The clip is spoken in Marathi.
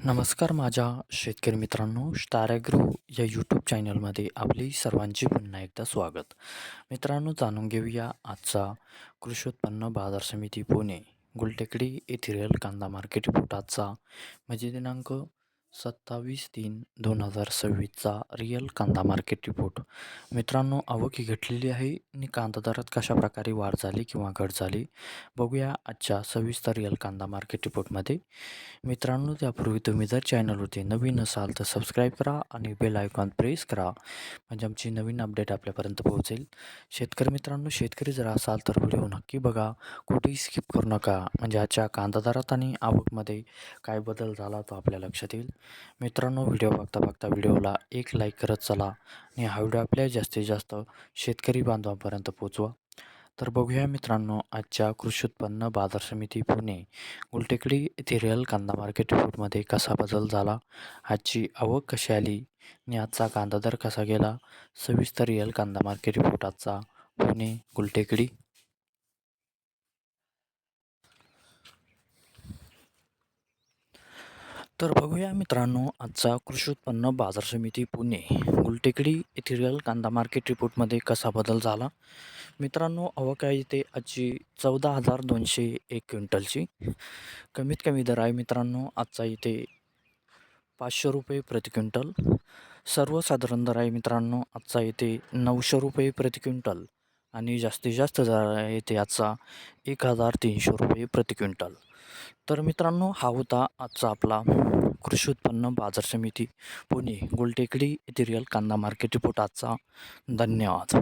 नमस्कार माझ्या शेतकरी मित्रांनो, स्टार ॲग्रो या यूट्यूब चॅनलमध्ये आपले सर्वांचे पुन्हा एकदा स्वागत. मित्रांनो, जाणून घेऊया आजचा कृषी उत्पन्न बाजार समिती पुणे गुलटेकडी येथील रिअल कांदा मार्केट रिपोर्ट आजचा म्हणजे दिनांक 27/3/2026चा रिअल कांदा मार्केट रिपोर्ट. मित्रांनो, आवक ही घटलेली आहे आणि कांदा दरात कशा प्रकारे वाढ झाली किंवा घट झाली बघूया आजच्या सविस्तर रिअल कांदा मार्केट रिपोर्टमध्ये. मित्रांनो, त्यापूर्वी तुम्ही जर चॅनलवरती नवीन असाल तर सबस्क्राईब करा आणि बेल आयकॉन प्रेस करा म्हणजे आमची नवीन अपडेट आपल्यापर्यंत पोहोचेल. शेतकरी मित्रांनो, शेतकरी जर असाल तर व्हिडिओ नक्की बघा, कुठेही स्किप करू नका म्हणजे आजच्या कांदा दरात आणि आवकमध्ये काय बदल झाला तो आपल्या लक्षात येईल. मित्रांनो, व्हिडिओ बघता बघता व्हिडिओला एक लाईक करत चला आणि हा व्हिडिओ आपल्या जास्तीत जास्त शेतकरी बांधवांपर्यंत पोहोचवा. तर बघूया मित्रांनो, आजच्या कृषी उत्पन्न बाजार समिती पुणे गुलटेकडी येथे रिअल कांदा मार्केट रिपोर्टमध्ये कसा बदल झाला, आजची आवक कशी आली आणि आजचा कांदा दर कसा गेला. सविस्तर रिअल कांदा मार्केट रिपोर्ट आजचा पुणे गुलटेकडी. तर बघूया मित्रांनो, आजचा कृषी उत्पन्न बाजार समिती पुणे गुलटेकडी येथे रिअल कांदा मार्केट रिपोर्टमध्ये कसा बदल झाला. मित्रांनो, आवक आहे इथे आजची 14,201 क्विंटलची. कमीत कमी दर आहे मित्रांनो आजचा इथे 500 रुपये प्रति क्विंटल. सर्वसाधारण दर आहे मित्रांनो आजचा इथे 900 रुपये प्रति क्विंटल आणि जास्तीत जास्त दर आहे इथे आजचा 1,300 रुपये प्रति क्विंटल. तर मित्रांनो, हा होता आजचा आपला कृषी उत्पन्न बाजार समिती पुणे गुलटेकडी येथे रिअल कांदा मार्केट रिपोर्ट आजचा. धन्यवाद.